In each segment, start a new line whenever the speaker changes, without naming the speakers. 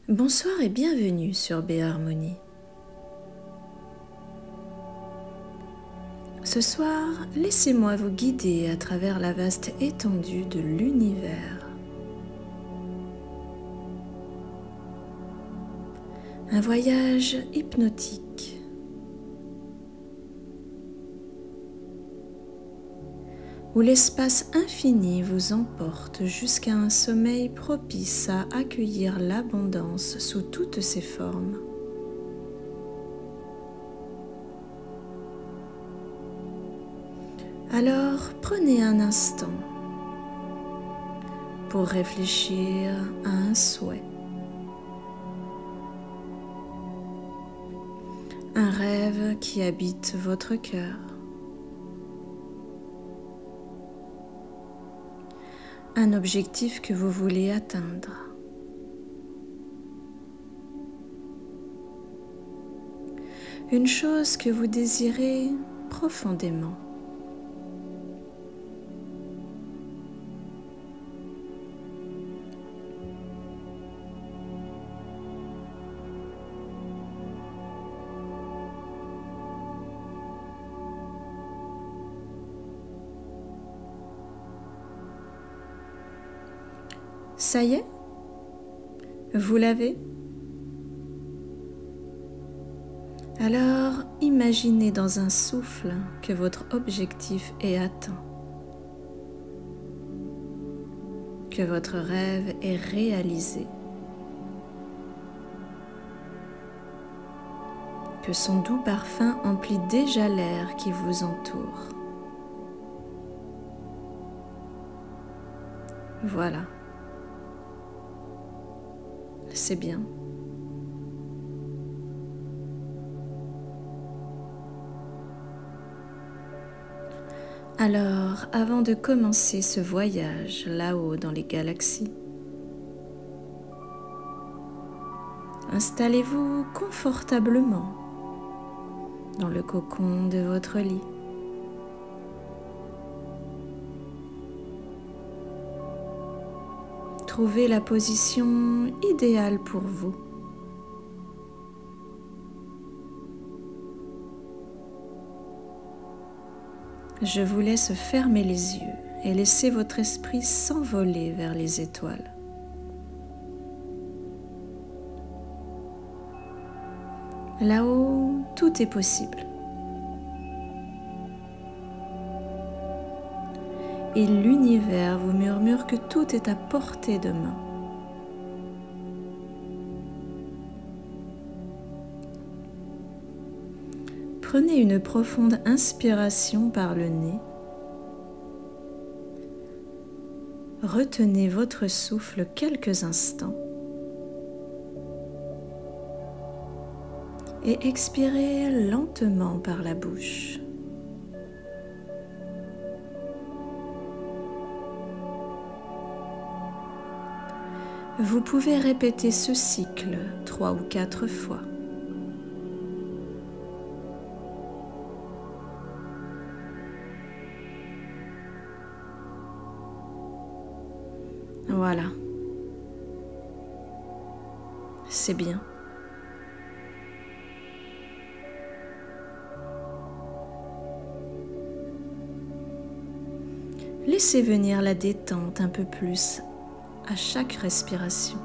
Bonsoir et bienvenue sur B-Harmonie. Ce soir, laissez-moi vous guider à travers la vaste étendue de l'univers. Un voyage hypnotique. Où l'espace infini vous emporte jusqu'à un sommeil propice à accueillir l'abondance sous toutes ses formes. Alors, prenez un instant pour réfléchir à un souhait, un rêve qui habite votre cœur. Un objectif que vous voulez atteindre. Une chose que vous désirez profondément. Ça y est? Vous l'avez? Alors, imaginez dans un souffle que votre objectif est atteint, que votre rêve est réalisé, que son doux parfum emplit déjà l'air qui vous entoure. Voilà. C'est bien. Alors, avant de commencer ce voyage là-haut dans les galaxies, installez-vous confortablement dans le cocon de votre lit. Trouvez la position idéale pour vous. Je vous laisse fermer les yeux et laisser votre esprit s'envoler vers les étoiles. Là-haut, tout est possible. Et l'univers vous murmure que tout est à portée de main. Prenez une profonde inspiration par le nez. Retenez votre souffle quelques instants. Et expirez lentement par la bouche. Vous pouvez répéter ce cycle 3 ou 4 fois. Voilà. C'est bien. Laissez venir la détente un peu plus à chaque respiration.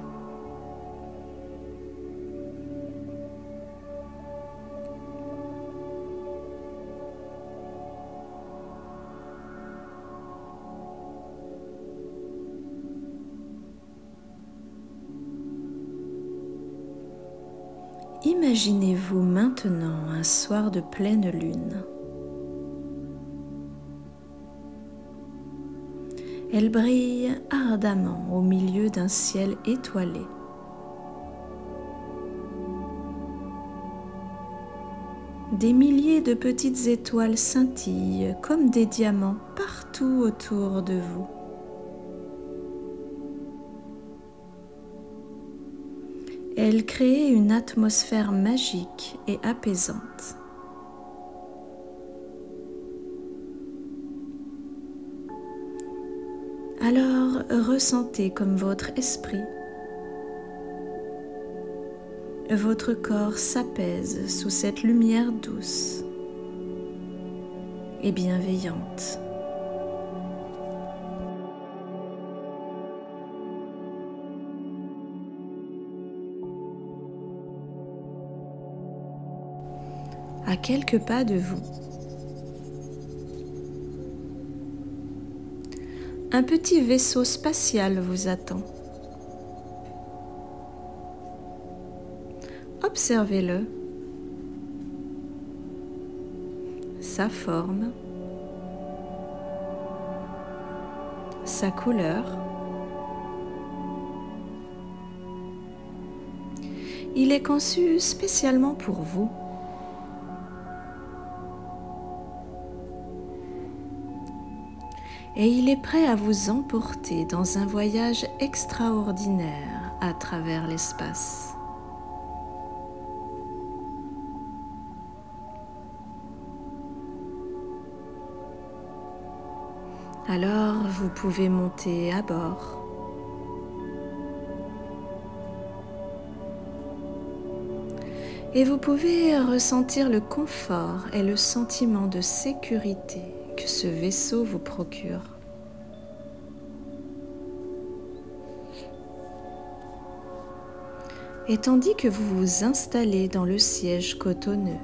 Imaginez-vous maintenant un soir de pleine lune. Elle brille ardemment au milieu d'un ciel étoilé. Des milliers de petites étoiles scintillent comme des diamants partout autour de vous. Elle crée une atmosphère magique et apaisante. Alors ressentez comme votre esprit votre corps s'apaise sous cette lumière douce et bienveillante. À quelques pas de vous, un petit vaisseau spatial vous attend. Observez-le, sa forme, sa couleur. Il est conçu spécialement pour vous. Et il est prêt à vous emporter dans un voyage extraordinaire à travers l'espace. Alors, vous pouvez monter à bord. Et vous pouvez ressentir le confort et le sentiment de sécurité que ce vaisseau vous procure. Et tandis que vous vous installez dans le siège cotonneux,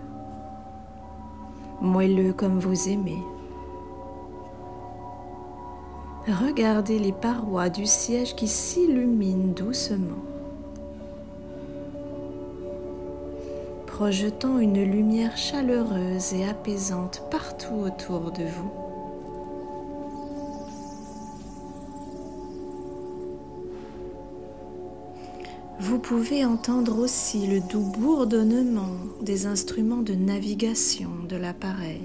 moelleux comme vous aimez, regardez les parois du siège qui s'illuminent doucement, projetant une lumière chaleureuse et apaisante partout autour de vous. Vous pouvez entendre aussi le doux bourdonnement des instruments de navigation de l'appareil.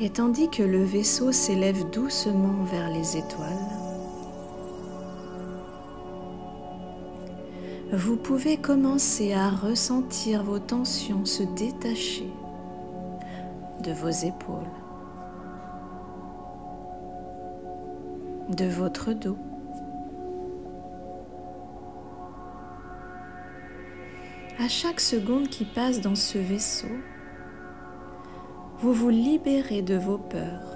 Et tandis que le vaisseau s'élève doucement vers les étoiles, vous pouvez commencer à ressentir vos tensions se détacher de vos épaules, de votre dos, à chaque seconde qui passe dans ce vaisseau. Vous vous libérez de vos peurs,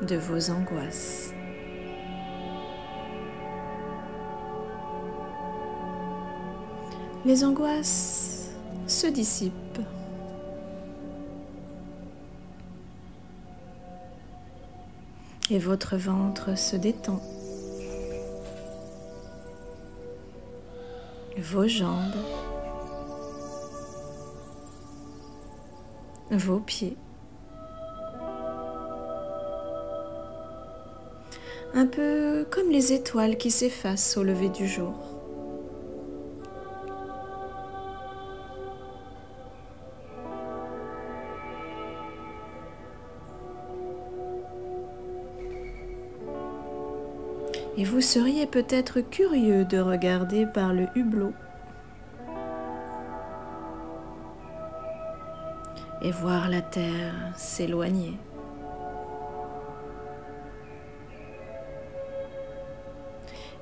de vos angoisses. Les angoisses se dissipent. Et votre ventre se détend. Vos jambes, vos pieds, un peu comme les étoiles qui s'effacent au lever du jour. Et vous seriez peut-être curieux de regarder par le hublot et voir la terre s'éloigner.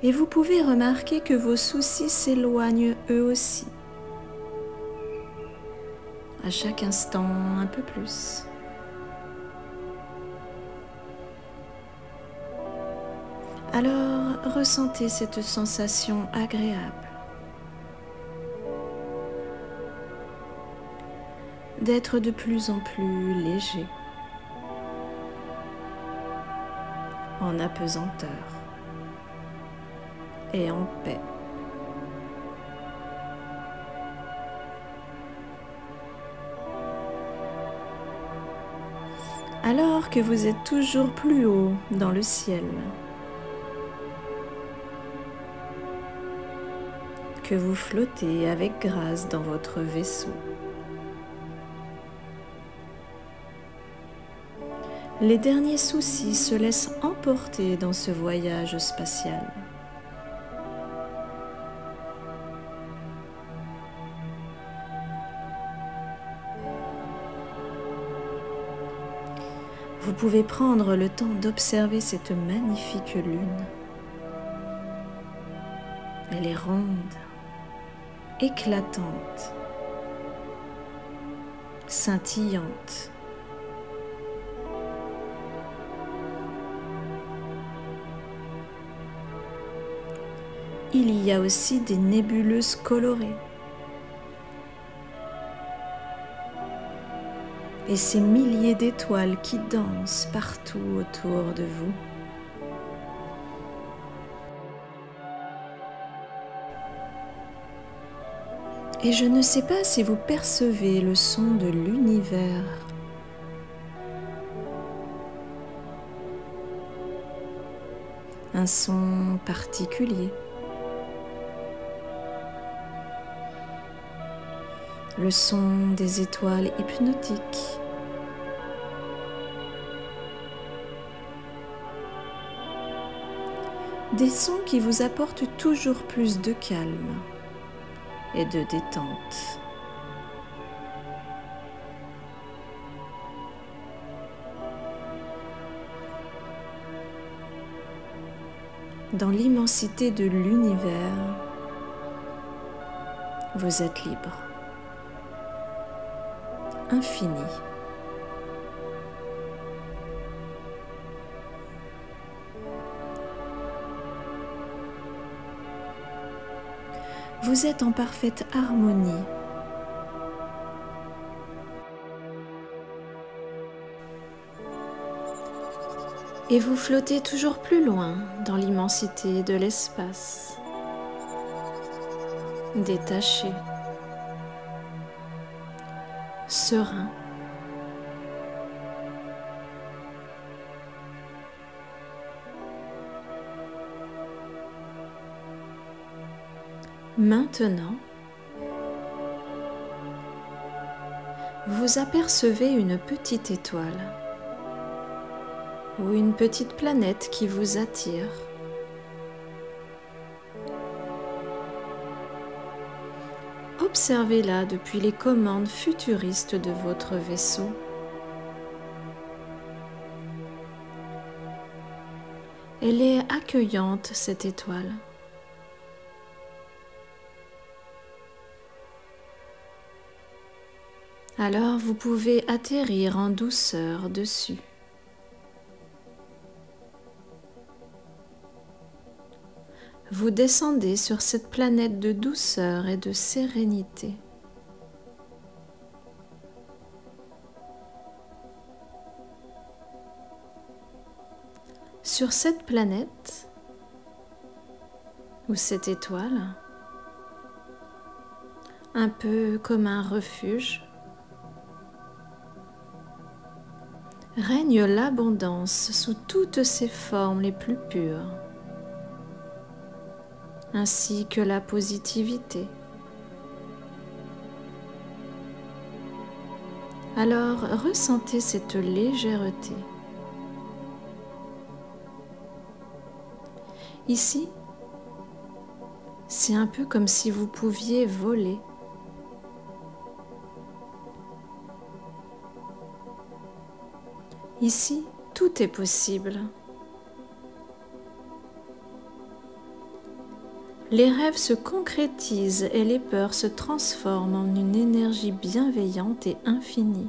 Et vous pouvez remarquer que vos soucis s'éloignent eux aussi, à chaque instant un peu plus. Alors, ressentez cette sensation agréable d'être de plus en plus léger, en apesanteur et en paix. Alors que vous êtes toujours plus haut dans le ciel, que vous flottez avec grâce dans votre vaisseau. Les derniers soucis se laissent emporter dans ce voyage spatial. Vous pouvez prendre le temps d'observer cette magnifique lune. Elle est ronde, éclatante, scintillante. Il y a aussi des nébuleuses colorées. Et ces milliers d'étoiles qui dansent partout autour de vous. Et je ne sais pas si vous percevez le son de l'univers. Un son particulier. Le son des étoiles hypnotiques. Des sons qui vous apportent toujours plus de calme et de détente. Dans l'immensité de l'univers, vous êtes libre, infini. Vous êtes en parfaite harmonie. Et vous flottez toujours plus loin dans l'immensité de l'espace, détaché, serein. Maintenant, vous apercevez une petite étoile ou une petite planète qui vous attire. Observez-la depuis les commandes futuristes de votre vaisseau. Elle est accueillante, cette étoile. Alors vous pouvez atterrir en douceur dessus. Vous descendez sur cette planète de douceur et de sérénité. Sur cette planète, ou cette étoile, un peu comme un refuge, règne l'abondance sous toutes ses formes les plus pures, ainsi que la positivité. Alors ressentez cette légèreté. Ici, c'est un peu comme si vous pouviez voler. Ici, tout est possible. Les rêves se concrétisent et les peurs se transforment en une énergie bienveillante et infinie.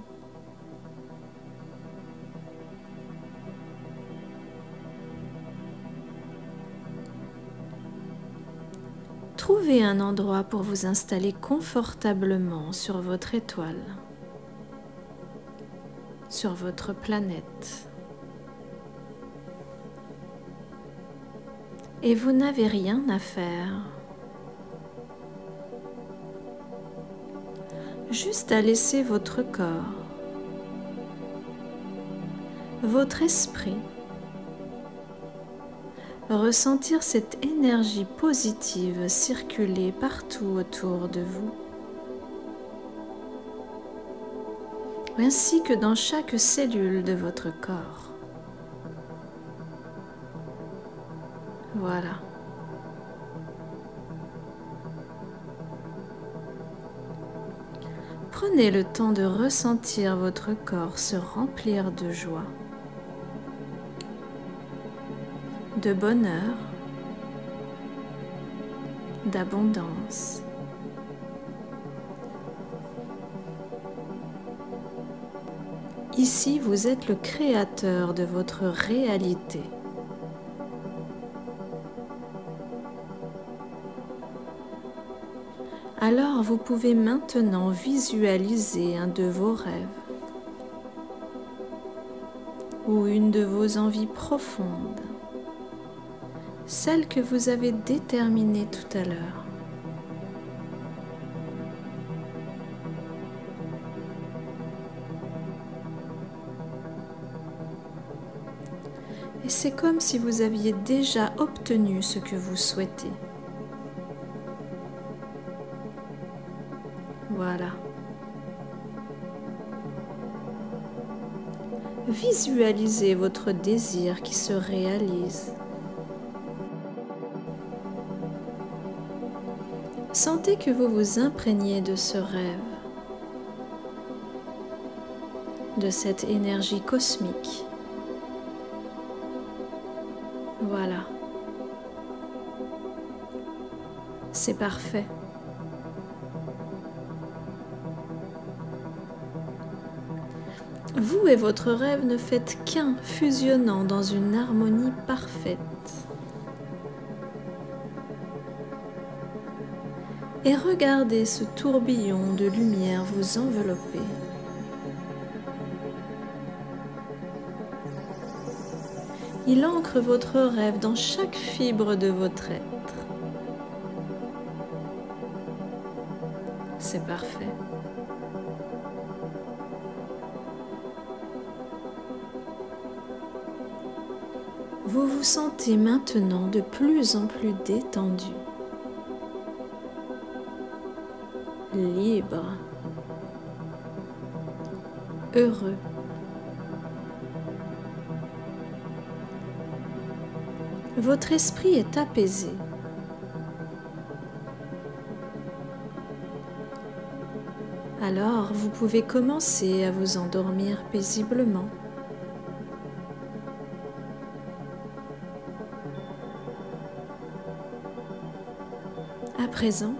Trouvez un endroit pour vous installer confortablement sur votre étoile, sur votre planète. Et vous n'avez rien à faire. Juste à laisser votre corps, votre esprit, ressentir cette énergie positive circuler partout autour de vous, ainsi que dans chaque cellule de votre corps. Voilà. Prenez le temps de ressentir votre corps se remplir de joie de bonheur, d'abondance. Ici, vous êtes le créateur de votre réalité. Alors, vous pouvez maintenant visualiser un de vos rêves ou une de vos envies profondes, celle que vous avez déterminée tout à l'heure. Et c'est comme si vous aviez déjà obtenu ce que vous souhaitez. Voilà. Visualisez votre désir qui se réalise. Sentez que vous vous imprégnez de ce rêve, de cette énergie cosmique. Voilà. C'est parfait. Vous et votre rêve ne faites qu'un, fusionnant dans une harmonie parfaite. Et regardez ce tourbillon de lumière vous envelopper. Il ancre votre rêve dans chaque fibre de votre être. C'est parfait. Vous vous sentez maintenant de plus en plus détendu, libre, heureux. Votre esprit est apaisé. Alors, vous pouvez commencer à vous endormir paisiblement. À présent,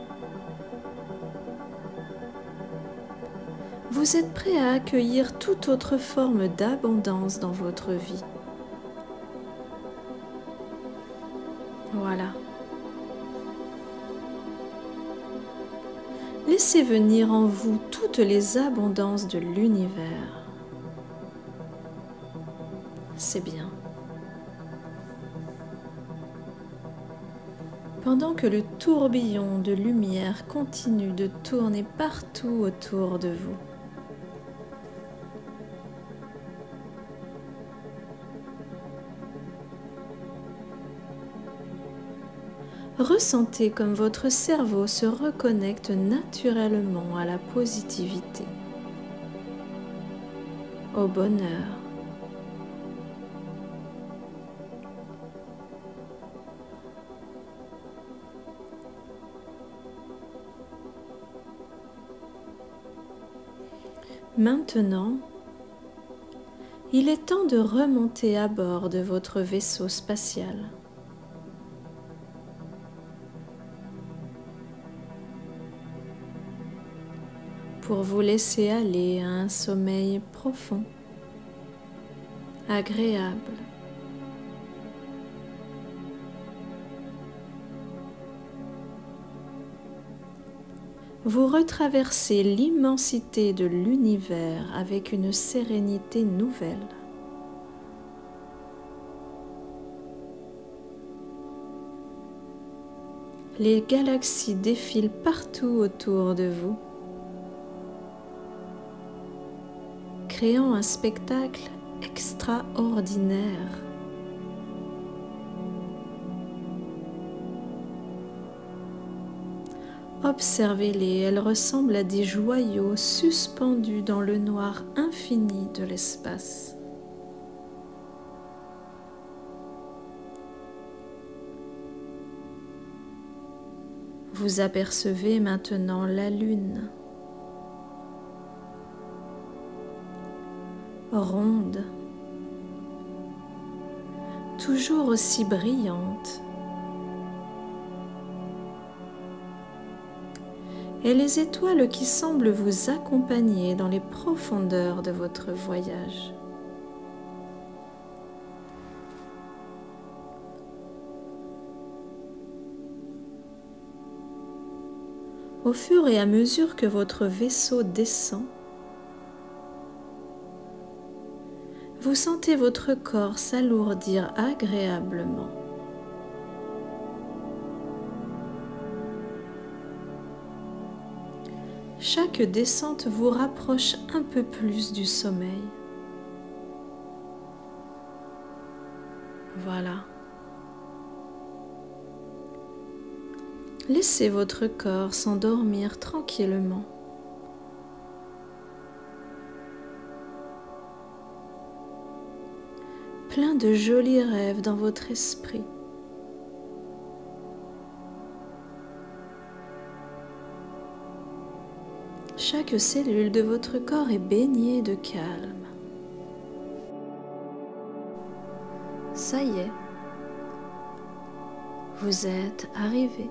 vous êtes prêt à accueillir toute autre forme d'abondance dans votre vie. Voilà. Laissez venir en vous toutes les abondances de l'univers. C'est bien. Pendant que le tourbillon de lumière continue de tourner partout autour de vous. Ressentez comme votre cerveau se reconnecte naturellement à la positivité, au bonheur. Maintenant, il est temps de remonter à bord de votre vaisseau spatial. Pour vous laisser aller à un sommeil profond, agréable. Vous retraversez l'immensité de l'univers avec une sérénité nouvelle. Les galaxies défilent partout autour de vous, créant un spectacle extraordinaire. Observez-les, elles ressemblent à des joyaux suspendus dans le noir infini de l'espace. Vous apercevez maintenant la lune, ronde, toujours aussi brillante. Et les étoiles qui semblent vous accompagner dans les profondeurs de votre voyage. Au fur et à mesure que votre vaisseau descend, vous sentez votre corps s'alourdir agréablement. Chaque descente vous rapproche un peu plus du sommeil. Voilà. Laissez votre corps s'endormir tranquillement. Plein de jolis rêves dans votre esprit. Chaque cellule de votre corps est baignée de calme. Ça y est, vous êtes arrivé.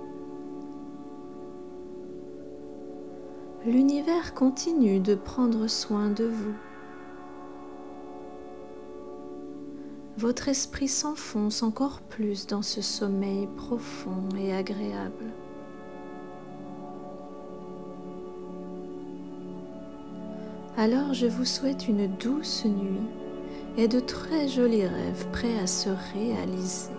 L'univers continue de prendre soin de vous. Votre esprit s'enfonce encore plus dans ce sommeil profond et agréable. Alors je vous souhaite une douce nuit et de très jolis rêves prêts à se réaliser.